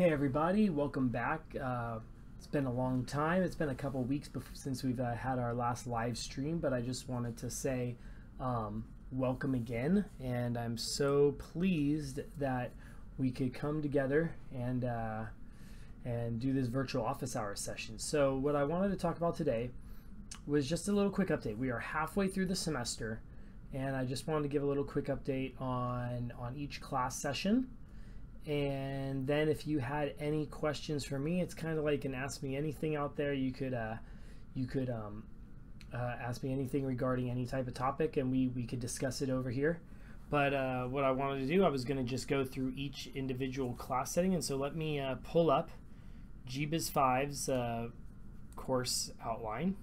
Hey everybody, welcome back. It's been a long time. It's been a couple weeks since we've had our last live stream, but I just wanted to say welcome again, and I'm so pleased that we could come together and do this virtual office hours session. So what I wanted to talk about today was just a little quick update. We are halfway through the semester, and I just wanted to give a little quick update on each class session. And then if you had any questions for me, it's kind of like an ask me anything out there. You could ask me anything regarding any type of topic, and we could discuss it over here. But what I wanted to do, I was going to just go through each individual class setting, and so let me pull up GBiz 5's course outline.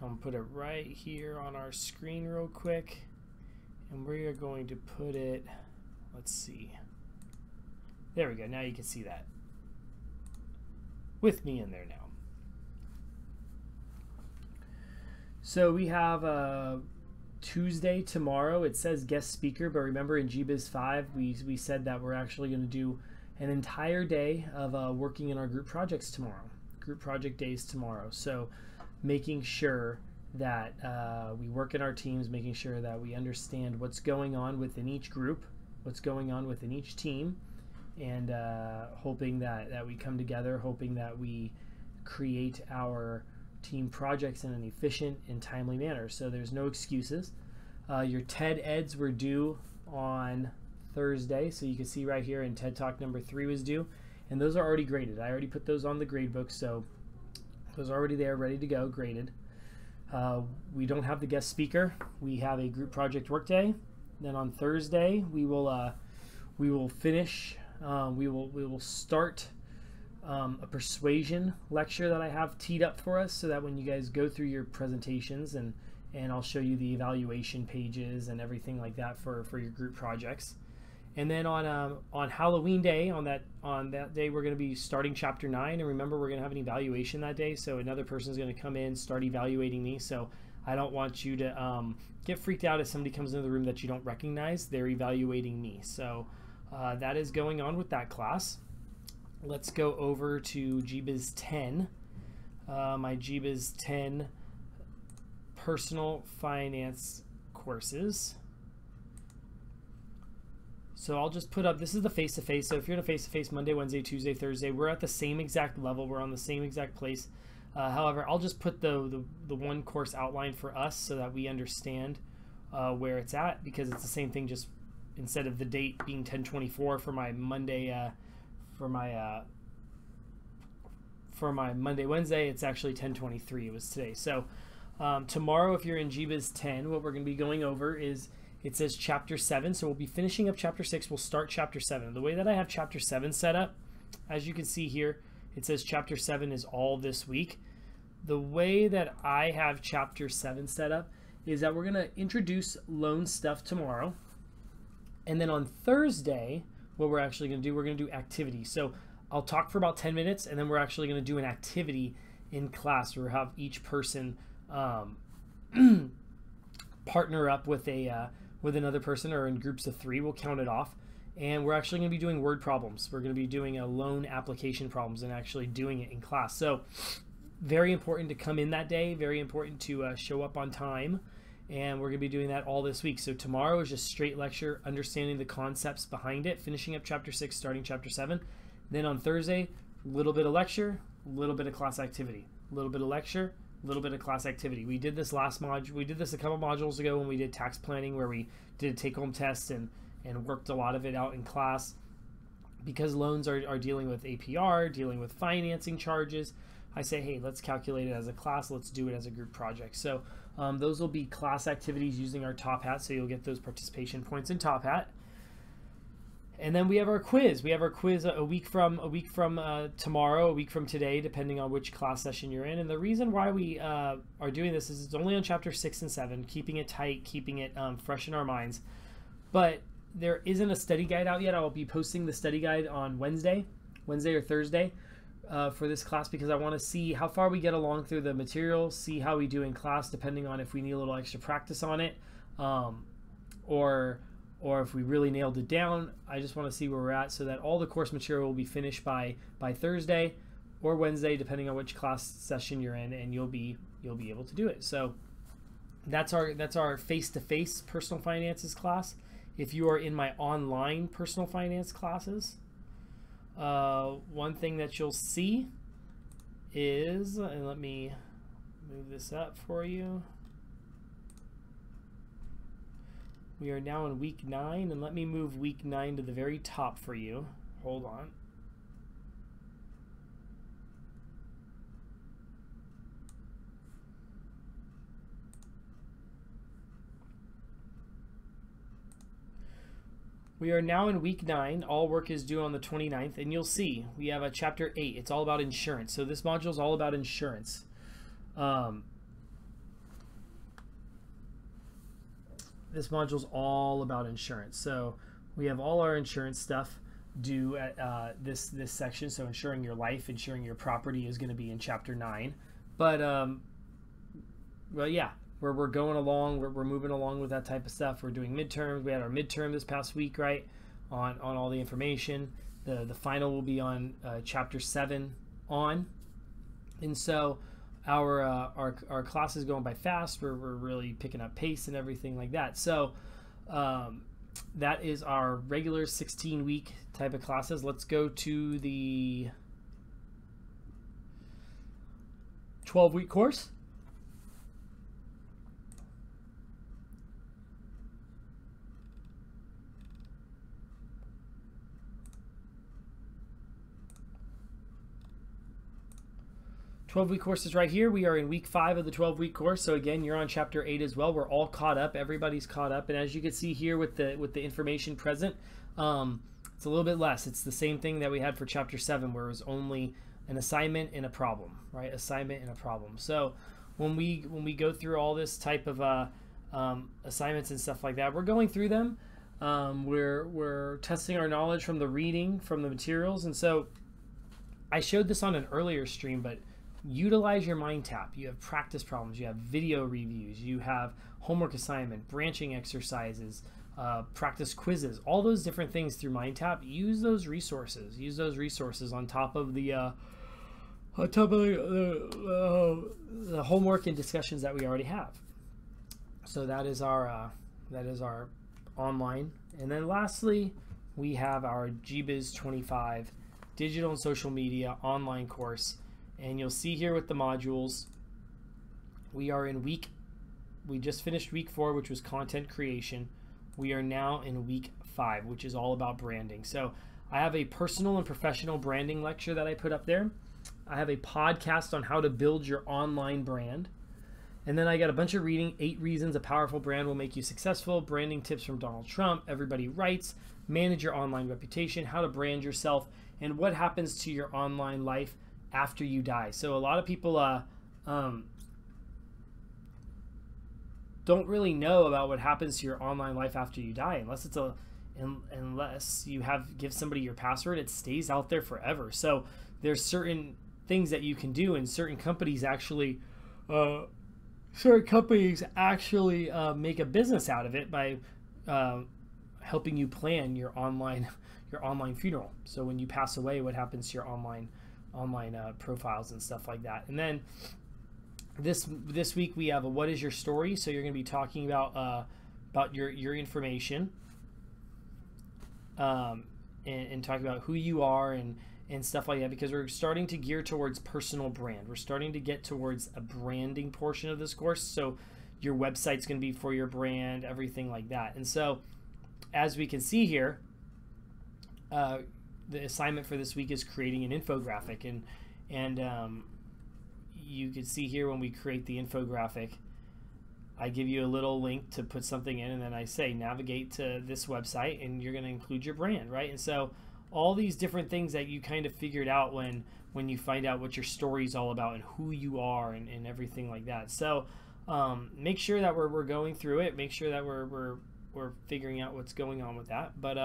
I'm going to put it right here on our screen real quick, and we are going to put it, let's see, there we go. Now you can see that with me in there now. So we have Tuesday tomorrow. It says guest speaker, but remember in GBiz 5 we said that we're actually going to do an entire day of working in our group projects tomorrow, group project days tomorrow. So making sure that we work in our teams, making sure that we understand what's going on within each group, what's going on within each team, and hoping that we come together, hoping that we create our team projects in an efficient and timely manner. So there's no excuses. Your TED Eds were due on Thursday, so you can see right here in TED Talk number 3 was due, and those are already graded. I already put those on the grade book, so those are already there, ready to go, graded. We don't have the guest speaker. We have a group project workday. Then on Thursday we will finish. We will start a persuasion lecture that I have teed up for us, so that when you guys go through your presentations, and I'll show you the evaluation pages and everything like that for your group projects. And then on Halloween Day, on that day, we're going to be starting Chapter 9. And remember, we're going to have an evaluation that day, so another person's going to come in, start evaluating me. So I don't want you to get freaked out if somebody comes into the room that you don't recognize. They're evaluating me. So that is going on with that class. Let's go over to GBiz 10. My GBiz 10 personal finance courses. So I'll just put up, this is the face-to-face. So if you're in a face-to-face Monday, Wednesday, Tuesday, Thursday, we're at the same exact level. We're on the same exact place. However, I'll just put the one course outline for us so that we understand where it's at, because it's the same thing, just instead of the date being 10/24 for my Monday, for my Monday, Wednesday, it's actually 10/23. It was today. So tomorrow, if you're in GBiz 10, what we're going to be going over is, it says Chapter 7, so we'll be finishing up Chapter 6. We'll start Chapter 7. The way that I have Chapter 7 set up, as you can see here, it says Chapter 7 is all this week. The way that I have Chapter 7 set up is that we're going to introduce loan stuff tomorrow. And then on Thursday, what we're actually going to do, we're going to do activities. So I'll talk for about 10 minutes, and then we're actually going to do an activity in class where we'll have each person partner up with another person, or in groups of 3. We'll count it off, and we're actually going to be doing word problems. We're going to be doing a loan application problems and actually doing it in class. So very important to come in that day, very important to show up on time, and we're going to be doing that all this week. So tomorrow is just straight lecture, understanding the concepts behind it, finishing up Chapter 6, starting Chapter 7. Then on Thursday, a little bit of lecture, a little bit of class activity, a little bit of lecture, a little bit of class activity. We did this last module. We did this a couple modules ago when we did tax planning, where we did a take-home test and worked a lot of it out in class. Because loans are dealing with APR, dealing with financing charges, I say, hey, let's calculate it as a class. Let's do it as a group project. So those will be class activities using our Top Hat, so you'll get those participation points in Top Hat. And then we have our quiz. We have our quiz a week from tomorrow, a week from today, depending on which class session you're in. And the reason why we are doing this is it's only on Chapter 6 and 7, keeping it tight, keeping it fresh in our minds. But there isn't a study guide out yet. I will be posting the study guide on Wednesday or Thursday for this class, because I want to see how far we get along through the material, see how we do in class, depending on if we need a little extra practice on it, or or if we really nailed it down, I just want to see where we're at so that all the course material will be finished by Thursday or Wednesday, depending on which class session you're in, and you'll be able to do it. So that's our face-to-face personal finances class. If you are in my online personal finance classes, one thing that you'll see is, and let me move this up for you. We are now in week 9, and let me move week 9 to the very top for you. Hold on. We are now in week 9. All work is due on the 29th, and you'll see we have a chapter 8. It's all about insurance. So this module is all about insurance. This module is all about insurance. So we have all our insurance stuff due at this section. So insuring your life, insuring your property is going to be in chapter 9. But well, yeah. We're going along, we're moving along with that type of stuff. We're doing midterms. We had our midterm this past week, right, on all the information. The final will be on chapter 7 on. And so our class is going by fast. We're really picking up pace and everything like that. So that is our regular 16-week type of classes. Let's go to the 12-week course. 12-week course is right here. We are in week 5 of the 12-week course. So again, you're on chapter 8 as well. We're all caught up. Everybody's caught up. And as you can see here with the information present, it's a little bit less. It's the same thing that we had for chapter 7, where it was only an assignment and a problem, right? Assignment and a problem. So when we go through all this type of assignments and stuff like that, we're going through them. We're testing our knowledge from the reading, from the materials. And so I showed this on an earlier stream, but utilize your mind tap. You have practice problems, you have video reviews, you have homework assignment, branching exercises, practice quizzes, all those different things through mind tap. Use those resources. Use those resources on top of the homework and discussions that we already have. So that is our online. And then lastly, we have our GBiz 25 digital and social media online course. And you'll see here with the modules, we are in we just finished week 4, which was content creation. We are now in week 5, which is all about branding. So I have a personal and professional branding lecture that I put up there. I have a podcast on how to build your online brand. And then I got a bunch of reading, 8 reasons a powerful brand will make you successful, branding tips from Donald Trump, Everybody Writes, manage your online reputation, how to brand yourself, and what happens to your online life after you die. So a lot of people don't really know about what happens to your online life after you die, unless you give somebody your password. It stays out there forever. So there's certain things that you can do, and certain companies actually make a business out of it by helping you plan your online funeral. So when you pass away, what happens to your online profiles and stuff like that. And then this week we have a what is your story. So you're going to be talking about your information, and talking about who you are and stuff like that, because we're starting to gear towards personal brand. We're starting to get towards a branding portion of this course. So your website's going to be for your brand, everything like that. And so as we can see here, the assignment for this week is creating an infographic, and you can see here when we create the infographic, I give you a little link to put something in, and then I say navigate to this website, and you're going to include your brand, right? And so all these different things that you kind of figured out when you find out what your story is all about and who you are and everything like that. So make sure that we're going through it. Make sure that we're figuring out what's going on with that. But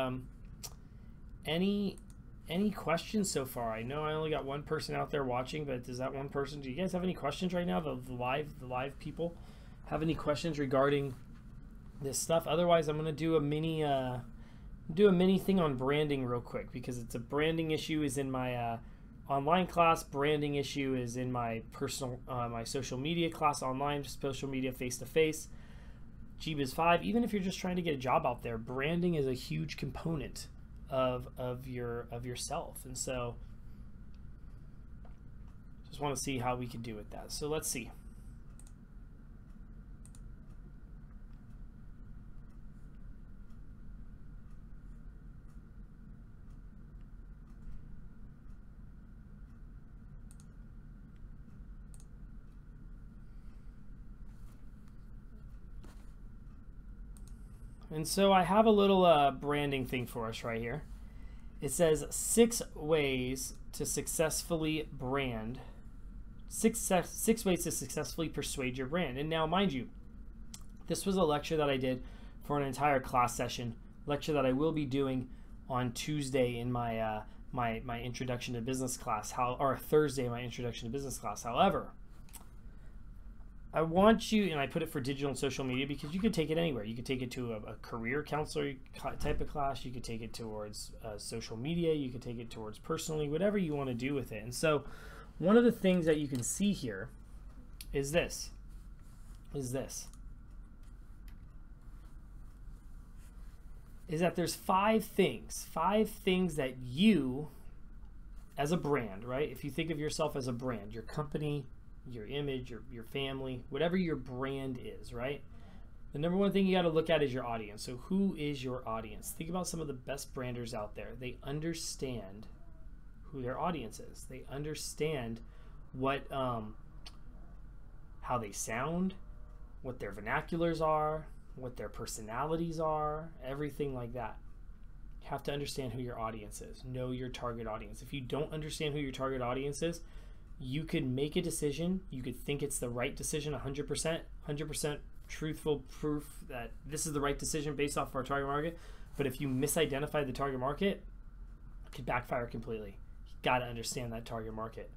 any questions so far? I know I only got one person out there watching, but does that one person, do you guys have any questions right now? The live people have any questions regarding this stuff. Otherwise, I'm gonna do a mini thing on branding real quick, because it's a branding issue is in my online class. Branding issue is in my personal my social media class online, social media face to face. GBiz 5. Even if you're just trying to get a job out there, branding is a huge component of yourself. And so just want to see how we can do with that. So let's see. And so I have a little branding thing for us right here. It says 6 ways to successfully brand. Six ways to successfully persuade your brand. And now, mind you, this was a lecture that I did for an entire class session, lecture that I will be doing on Tuesday in my my introduction to business class, or Thursday my introduction to business class. However, I want you, and I put it for digital and social media because you could take it anywhere. You could take it to a career counselor type of class. You could take it towards social media. You could take it towards personally, whatever you want to do with it. And so one of the things that you can see here is this. Is that there's 5 things that you, as a brand, right? If you think of yourself as a brand, your company, your image, your family, whatever your brand is, right? The number one thing you got to look at is your audience. So who is your audience? Think about some of the best branders out there. They understand who their audience is. They understand what how they sound, what their vernaculars are, what their personalities are, everything like that. You have to understand who your audience is. Know your target audience. If you don't understand who your target audience is, you could make a decision, you could think it's the right decision 100% truthful proof that this is the right decision based off of our target market, but if you misidentify the target market, it could backfire completely. You got to understand that target market.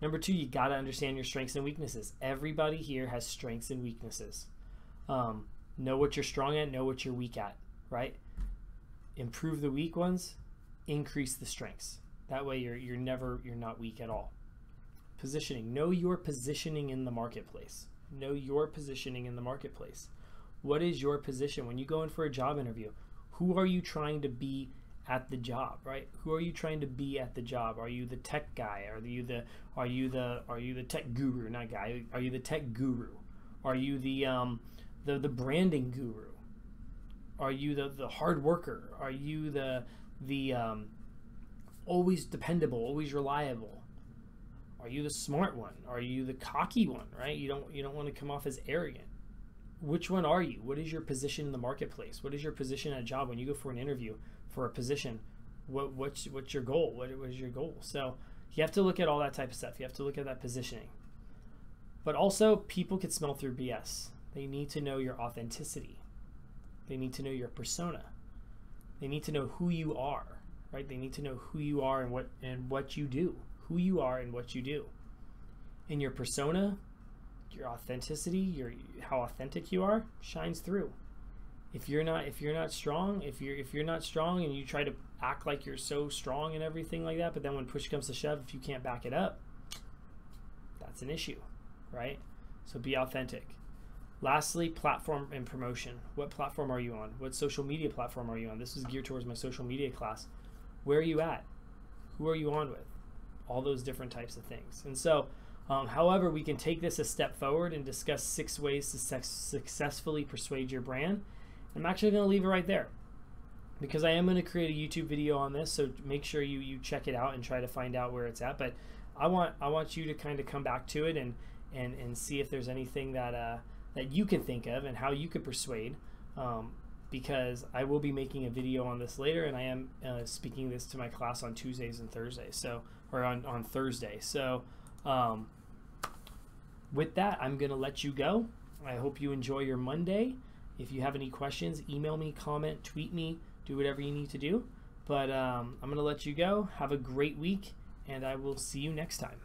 Number 2, you got to understand your strengths and weaknesses. Everybody here has strengths and weaknesses. Know what you're strong at, know what you're weak at, right? Improve the weak ones, increase the strengths. That way you're not weak at all. Positioning. Know your positioning in the marketplace. Know your positioning in the marketplace. What is your position when you go in for a job interview? Who are you trying to be at the job, right? Who are you trying to be at the job? Are you the tech guy? Are you the tech guru? Not guy. Are you the tech guru? Are you the branding guru? Are you the hard worker? Are you the always dependable, always reliable? Are you the smart one? Are you the cocky one, right? You don't want to come off as arrogant. Which one are you? What is your position in the marketplace? What is your position at a job when you go for an interview for a position? What's your goal? What is your goal? So you have to look at all that type of stuff. You have to look at that positioning. But also, people can smell through BS. They need to know your authenticity. They need to know your persona. They need to know who you are, right? They need to know who you are and what you do. Who you are and what you do. In your persona, your authenticity, how authentic you are shines through. If you're not strong and you try to act like you're so strong and everything like that, but then when push comes to shove, if you can't back it up, that's an issue, right? So be authentic. Lastly, platform and promotion. What platform are you on? What social media platform are you on? This is geared towards my social media class. Where are you at? Who are you on with? All those different types of things. And so, however, we can take this a step forward and discuss 6 ways to successfully persuade your brand. I'm actually going to leave it right there because I am going to create a YouTube video on this, so make sure you check it out and try to find out where it's at. But I want you to kind of come back to it and see if there's anything that you can think of and how you could persuade, because I will be making a video on this later, and I am speaking this to my class on Tuesdays and Thursdays, or on Thursday. So with that, I'm going to let you go. I hope you enjoy your Monday. If you have any questions, email me, comment, tweet me, do whatever you need to do. But I'm going to let you go. Have a great week, and I will see you next time.